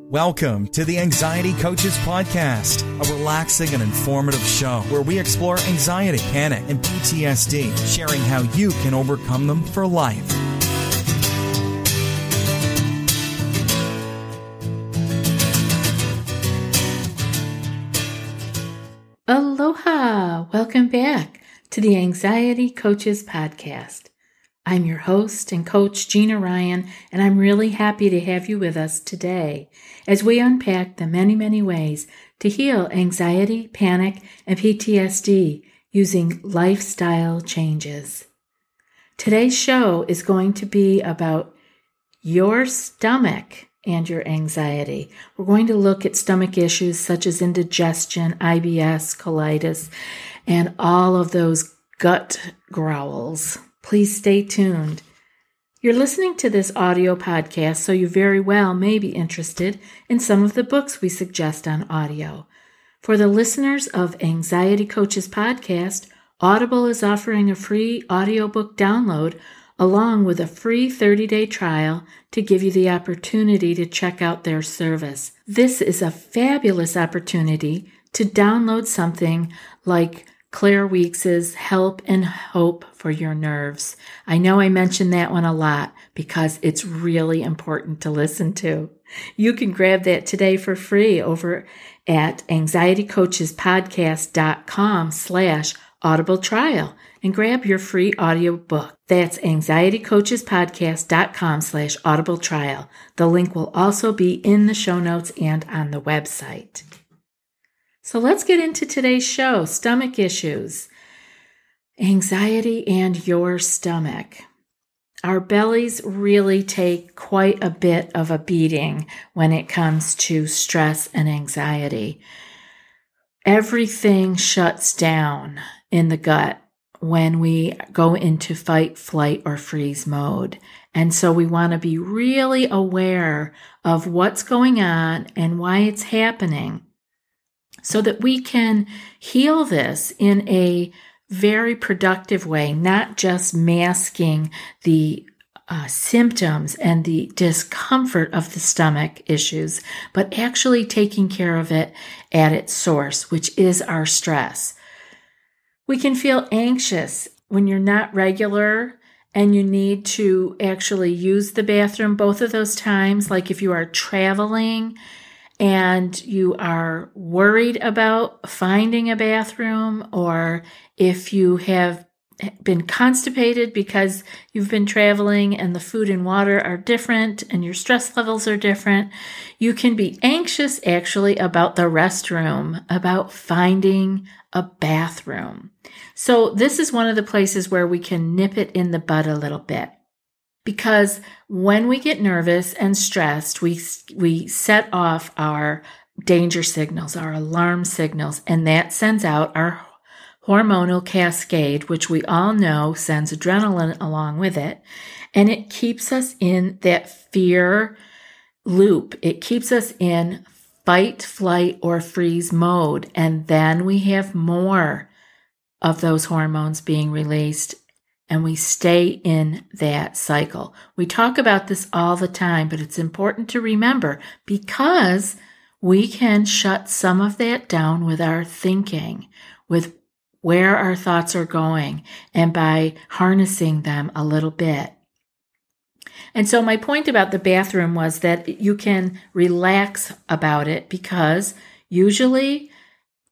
Welcome to the Anxiety Coaches Podcast, a relaxing and informative show where we explore anxiety, panic, and PTSD, sharing how you can overcome them for life. Aloha! Welcome back to the Anxiety Coaches Podcast. I'm your host and coach, Gina Ryan, and I'm really happy to have you with us today as we unpack the many ways to heal anxiety, panic, and PTSD using lifestyle changes. Today's show is going to be about your stomach and your anxiety. We're going to look at stomach issues such as indigestion, IBS, colitis, and all of those gut growls. Please stay tuned. You're listening to this audio podcast, so you very well may be interested in some of the books we suggest on audio. For the listeners of Anxiety Coaches Podcast, Audible is offering a free audiobook download along with a free 30-day trial to give you the opportunity to check out their service. This is a fabulous opportunity to download something like Claire Weeks's Help and Hope for Your Nerves. I know I mention that one a lot because it's really important to listen to. You can grab that today for free over at anxietycoachespodcast.com/audible trial and grab your free audiobook. That's anxietycoachespodcast.com/audible trial. The link will also be in the show notes and on the website. So let's get into today's show, stomach issues, anxiety, and your stomach. Our bellies really take quite a bit of a beating when it comes to stress and anxiety. Everything shuts down in the gut when we go into fight, flight, or freeze mode. And so we want to be really aware of what's going on and why it's happening, so that we can heal this in a very productive way, not just masking the symptoms and the discomfort of the stomach issues, but actually taking care of it at its source, which is our stress. We can feel anxious when you're not regular and you need to actually use the bathroom both of those times, like if you are traveling and you are worried about finding a bathroom, or if you have been constipated because you've been traveling and the food and water are different and your stress levels are different, you can be anxious actually about the restroom, about finding a bathroom. So this is one of the places where we can nip it in the bud a little bit. Because when we get nervous and stressed, we set off our danger signals, our alarm signals, and that sends out our hormonal cascade, which we all know sends adrenaline along with it, and it keeps us in that fear loop. It keeps us in fight, flight, or freeze mode, and then we have more of those hormones being released, and we stay in that cycle. We talk about this all the time, but it's important to remember because we can shut some of that down with our thinking, with where our thoughts are going, and by harnessing them a little bit. And so my point about the bathroom was that you can relax about it because usually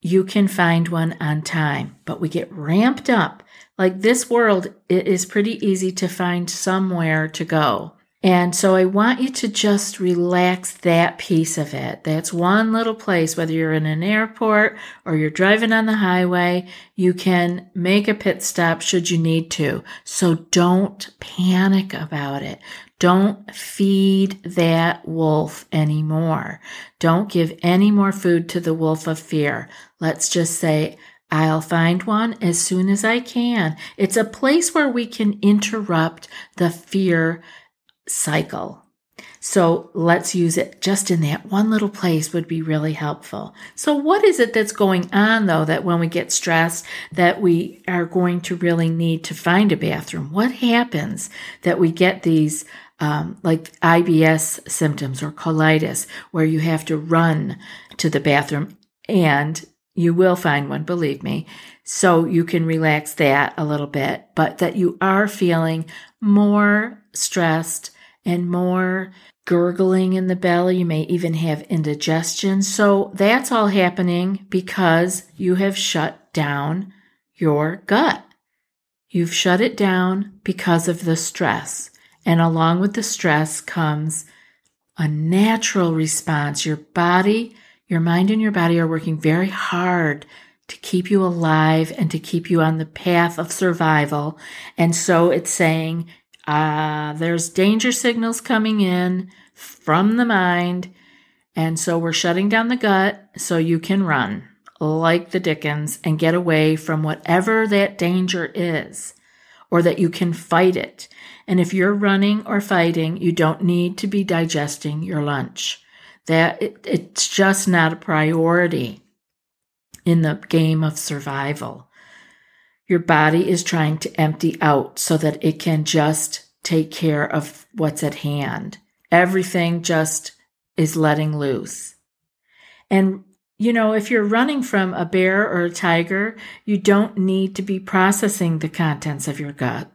you can find one on time, but we get ramped up. Like this world, it is pretty easy to find somewhere to go. And so I want you to just relax that piece of it. That's one little place, whether you're in an airport or you're driving on the highway, you can make a pit stop should you need to. So don't panic about it. Don't feed that wolf anymore. Don't give any more food to the wolf of fear. Let's just say, I'll find one as soon as I can. It's a place where we can interrupt the fear cycle. So let's use it just in that one little place would be really helpful. So what is it that's going on though, that when we get stressed that we are going to really need to find a bathroom? What happens that we get these like IBS symptoms or colitis, where you have to run to the bathroom, and you will find one, believe me. So you can relax that a little bit, but that you are feeling more stressed and more gurgling in the belly. You may even have indigestion. So that's all happening because you have shut down your gut. You've shut it down because of the stress. And along with the stress comes a natural response. Your body, your mind and your body are working very hard to keep you alive and to keep you on the path of survival. And so it's saying, there's danger signals coming in from the mind. And so we're shutting down the gut so you can run like the dickens and get away from whatever that danger is, or that you can fight it. And if you're running or fighting, you don't need to be digesting your lunch. It's just not a priority in the game of survival. Your body is trying to empty out so that it can just take care of what's at hand. Everything just is letting loose. And, if you're running from a bear or a tiger, you don't need to be processing the contents of your gut.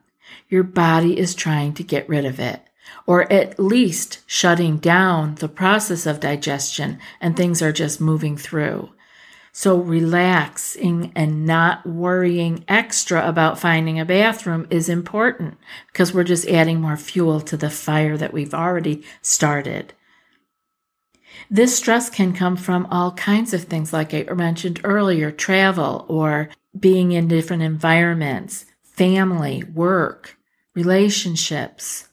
Your body is trying to get rid of it, or at least shutting down the process of digestion, and things are just moving through. So relaxing and not worrying extra about finding a bathroom is important, because we're just adding more fuel to the fire that we've already started. This stress can come from all kinds of things, like I mentioned earlier, travel or being in different environments, family, work, relationships,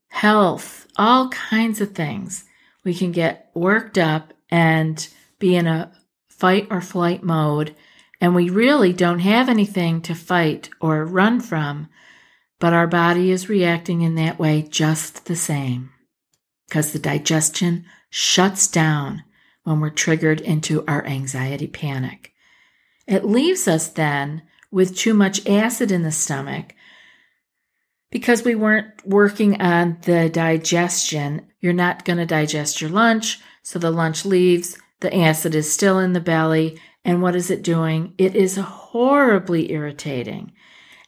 health, all kinds of things. We can get worked up and be in a fight or flight mode, and we really don't have anything to fight or run from, but our body is reacting in that way just the same, because the digestion shuts down when we're triggered into our anxiety panic. It leaves us then with too much acid in the stomach because we weren't working on the digestion. You're not going to digest your lunch, so the lunch leaves. The acid is still in the belly. And what is it doing? It is horribly irritating.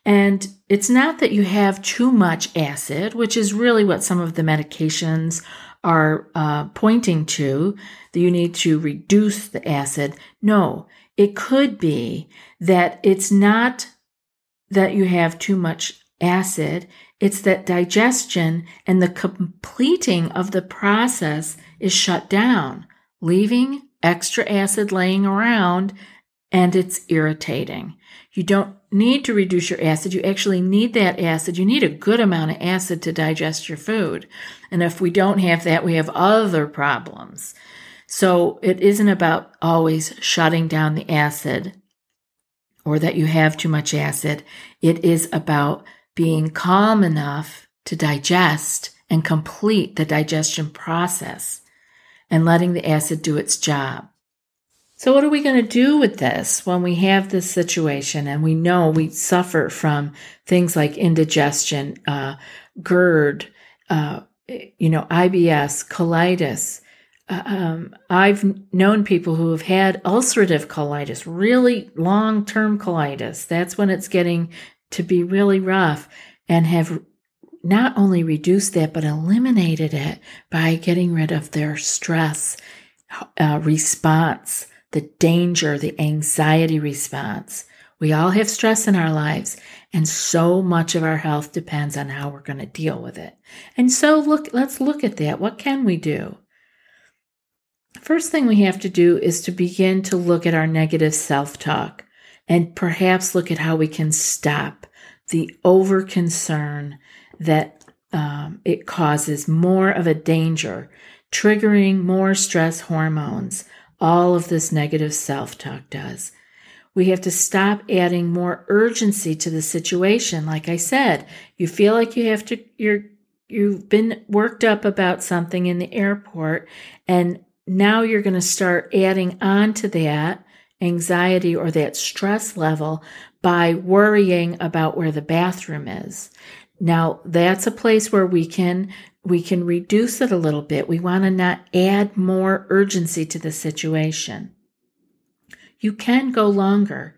And it's not that you have too much acid, which is really what some of the medications are pointing to, that you need to reduce the acid. No, it could be that it's not that you have too much acid. It's that digestion and the completing of the process is shut down, leaving extra acid laying around, and it's irritating. You don't need to reduce your acid. You actually need that acid. You need a good amount of acid to digest your food. And if we don't have that, we have other problems. So it isn't about always shutting down the acid or that you have too much acid. It is about being calm enough to digest and complete the digestion process and letting the acid do its job. So what are we going to do with this when we have this situation and we know we suffer from things like indigestion, GERD, IBS, colitis? I've known people who have had ulcerative colitis, really long-term colitis. That's when it's getting to be really rough, and have not only reduced that, but eliminated it by getting rid of their stress response, the danger, the anxiety response. We all have stress in our lives, and so much of our health depends on how we're going to deal with it. And so let's look at that. What can we do? First thing we have to do is to begin to look at our negative self-talk and perhaps look at how we can stop the over-concern that it causes more of a danger, triggering more stress hormones. All of this negative self-talk does. We have to stop adding more urgency to the situation. Like I said, you feel like you've been worked up about something in the airport, and now you're going to start adding on to that anxiety or that stress level by worrying about where the bathroom is. Now, that's a place where we can we can reduce it a little bit. We want to not add more urgency to the situation. You can go longer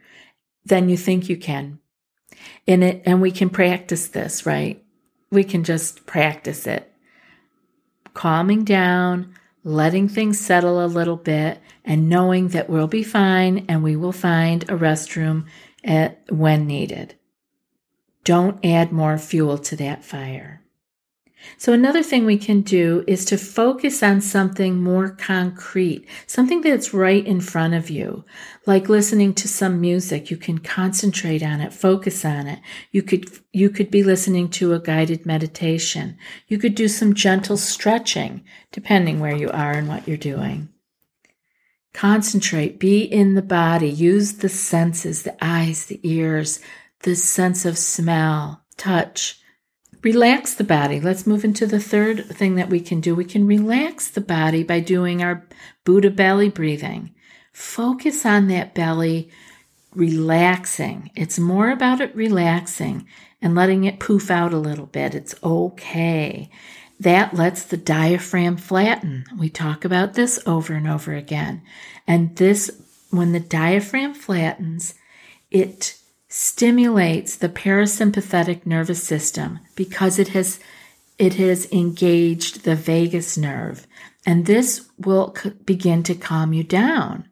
than you think you can in it, and we can practice this, right? We can just practice it. Calming down, letting things settle a little bit, and knowing that we'll be fine and we will find a restroom when needed. Don't add more fuel to that fire. So another thing we can do is to focus on something more concrete, something that's right in front of you, like listening to some music. You can concentrate on it, focus on it. You could be listening to a guided meditation. You could do some gentle stretching, depending where you are and what you're doing. Concentrate, be in the body, use the senses, the eyes, the ears, the sense of smell, touch. Relax the body. Let's move into the third thing that we can do. We can relax the body by doing our Buddha belly breathing. Focus on that belly relaxing. It's more about it relaxing and letting it poof out a little bit. It's okay. That lets the diaphragm flatten. We talk about this over and over again. And this, when the diaphragm flattens, it stimulates the parasympathetic nervous system because it has engaged the vagus nerve. And this will begin to calm you down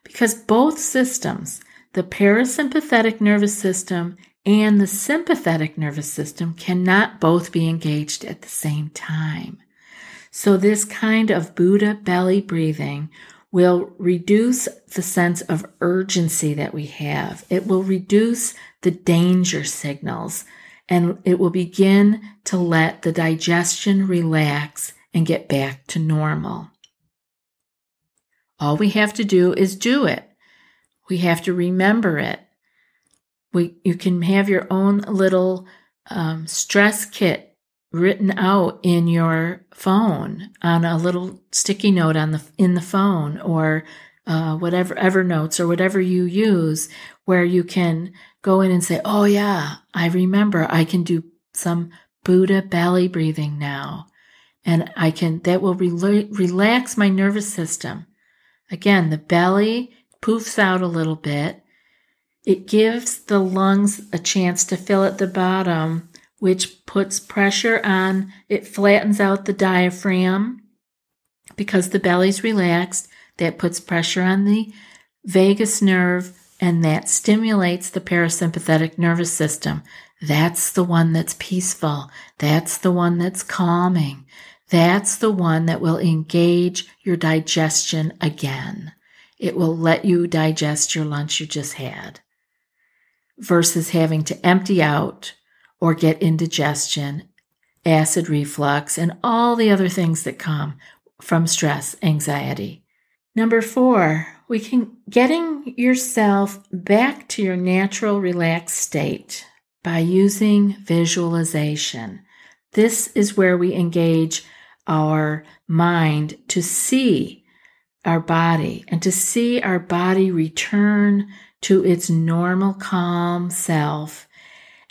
because both systems, the parasympathetic nervous system and the sympathetic nervous system, cannot both be engaged at the same time. So this kind of Buddha belly breathing will reduce the sense of urgency that we have. It will reduce the danger signals, and it will begin to let the digestion relax and get back to normal. All we have to do is do it. We have to remember it. You can have your own little stress kit written out in your phone on a little sticky note in the phone, or whatever Evernotes or whatever you use, where you can go in and say, oh yeah, I remember I can do some Buddha belly breathing now. And that will relax my nervous system. Again, the belly poofs out a little bit. It gives the lungs a chance to fill at the bottom, which puts pressure on, it flattens out the diaphragm because the belly's relaxed. That puts pressure on the vagus nerve, and that stimulates the parasympathetic nervous system. That's the one that's peaceful. That's the one that's calming. That's the one that will engage your digestion again. It will let you digest your lunch you just had versus having to empty out or get indigestion, acid reflux, and all the other things that come from stress, anxiety. Number 4, getting yourself back to your natural relaxed state by using visualization. This is where we engage our mind to see our body and to see our body return to its normal calm self,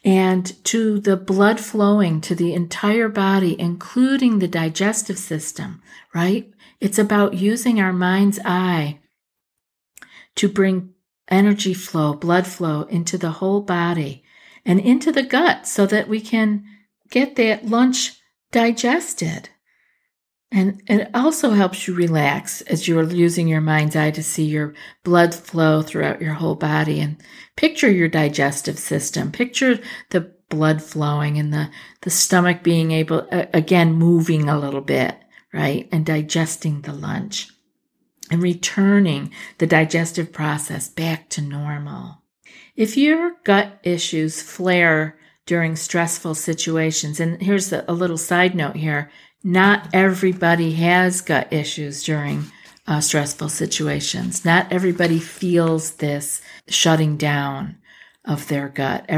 and to the blood flowing to the entire body, including the digestive system, right? It's about using our mind's eye to bring energy flow, blood flow into the whole body and into the gut so that we can get that lunch digested. And it also helps you relax as you're using your mind's eye to see your blood flow throughout your whole body, and picture your digestive system. Picture the blood flowing and the stomach being able, again, moving a little bit, right? And digesting the lunch and returning the digestive process back to normal. If your gut issues flare during stressful situations, and here's a little side note here, not everybody has gut issues during stressful situations. Not everybody feels this shutting down of their gut.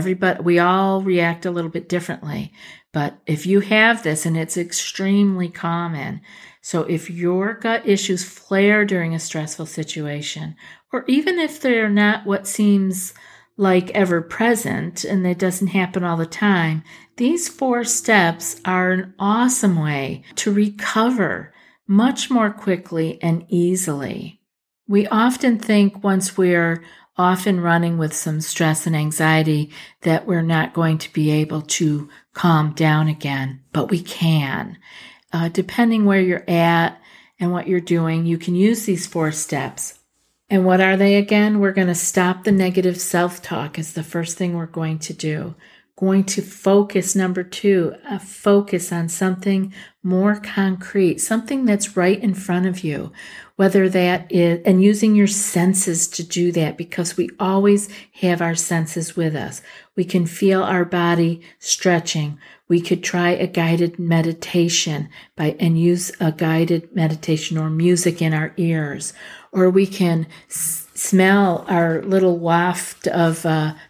We all react a little bit differently. But if you have this, and it's extremely common, so if your gut issues flare during a stressful situation, or even if they're not what seems like ever present and it doesn't happen all the time, these 4 steps are an awesome way to recover much more quickly and easily. We often think once we're off and running with some stress and anxiety that we're not going to be able to calm down again, but we can. Depending where you're at and what you're doing, you can use these 4 steps. And what are they again? We're going to stop the negative self-talk is the first thing we're going to do. Going to focus, number 2, focus on something more concrete, something that's right in front of you, whether that is, and using your senses to do that, because we always have our senses with us. We can feel our body stretching. We could try a guided meditation and use a guided meditation or music in our ears, or we can smell our little waft of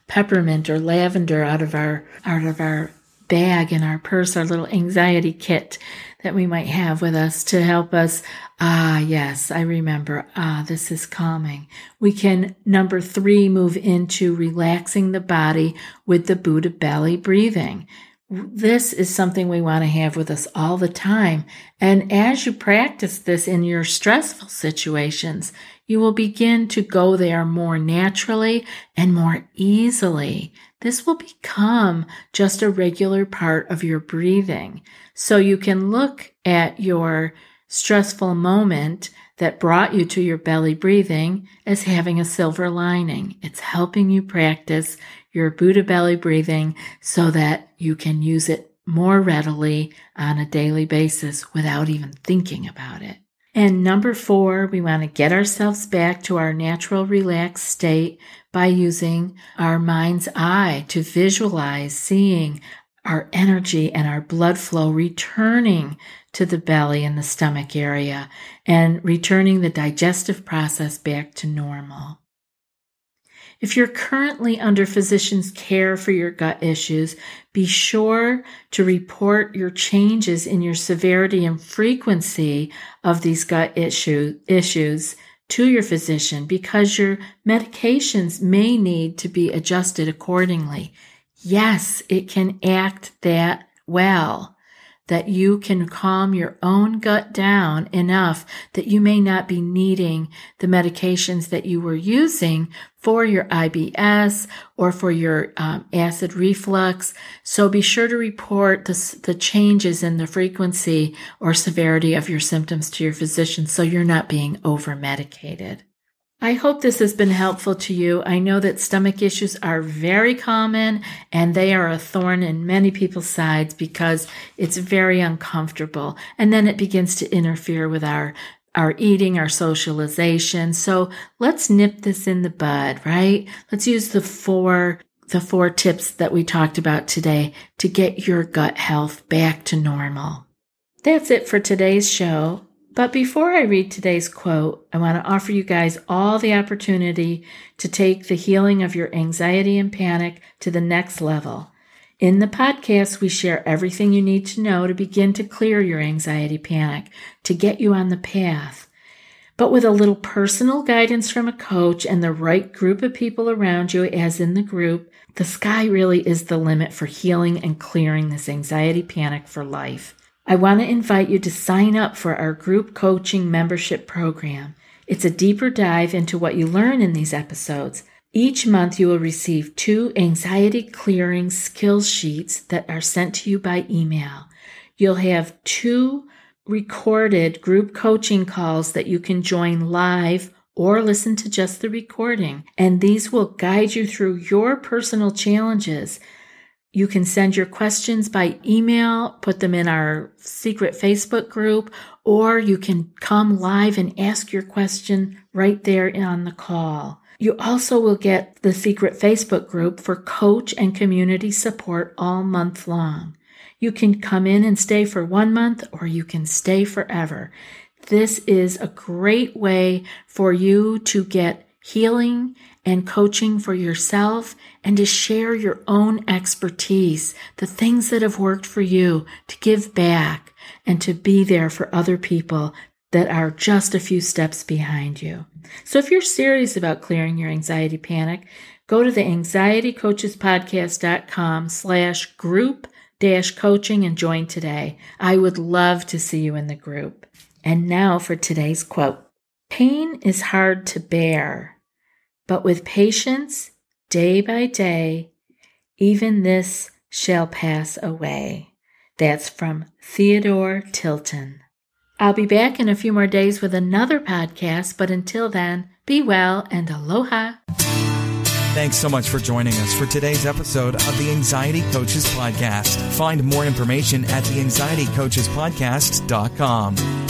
peppermint or lavender out of our bag in our purse, our little anxiety kit that we might have with us to help us. Yes, I remember. This is calming. We can, number 3, move into relaxing the body with the Buddha belly breathing. This is something we want to have with us all the time. And as you practice this in your stressful situations, you will begin to go there more naturally and more easily. This will become just a regular part of your breathing. So you can look at your stressful moment that brought you to your belly breathing as having a silver lining. It's helping you practice your Buddha belly breathing so that you can use it more readily on a daily basis without even thinking about it. And number 4, we want to get ourselves back to our natural relaxed state by using our mind's eye to visualize seeing our energy and our blood flow returning to the belly and the stomach area and returning the digestive process back to normal. If you're currently under physician's care for your gut issues, be sure to report your changes in your severity and frequency of these gut issues to your physician, because your medications may need to be adjusted accordingly. Yes, it can act that well, that you can calm your own gut down enough that you may not be needing the medications that you were using for your IBS or for your acid reflux. So be sure to report the changes in the frequency or severity of your symptoms to your physician so you're not being over-medicated. I hope this has been helpful to you. I know that stomach issues are very common and they are a thorn in many people's sides because it's very uncomfortable. And then it begins to interfere with our eating, our socialization. So let's nip this in the bud, right? Let's use the four tips that we talked about today to get your gut health back to normal. That's it for today's show. But before I read today's quote, I want to offer you guys all the opportunity to take the healing of your anxiety and panic to the next level. In the podcast, we share everything you need to know to begin to clear your anxiety panic, to get you on the path. But with a little personal guidance from a coach and the right group of people around you, as in the group, the sky really is the limit for healing and clearing this anxiety panic for life. I want to invite you to sign up for our group coaching membership program. It's a deeper dive into what you learn in these episodes. Each month you will receive 2 anxiety clearing skills sheets that are sent to you by email. You'll have 2 recorded group coaching calls that you can join live or listen to just the recording, and these will guide you through your personal challenges. You can send your questions by email, put them in our secret Facebook group, or you can come live and ask your question right there on the call. You also will get the secret Facebook group for coach and community support all month long. You can come in and stay for 1 month, or you can stay forever. This is a great way for you to get healing and coaching for yourself and to share your own expertise, the things that have worked for you, to give back and to be there for other people that are just a few steps behind you. So if you're serious about clearing your anxiety panic, go to the anxietycoachespodcast.com/group-coaching and join today. I would love to see you in the group. And now for today's quote. Pain is hard to bear, but with patience, day by day, even this shall pass away. That's from Theodore Tilton. I'll be back in a few more days with another podcast, but until then, be well and aloha. Thanks so much for joining us for today's episode of the Anxiety Coaches Podcast. Find more information at theanxietycoachespodcast.com.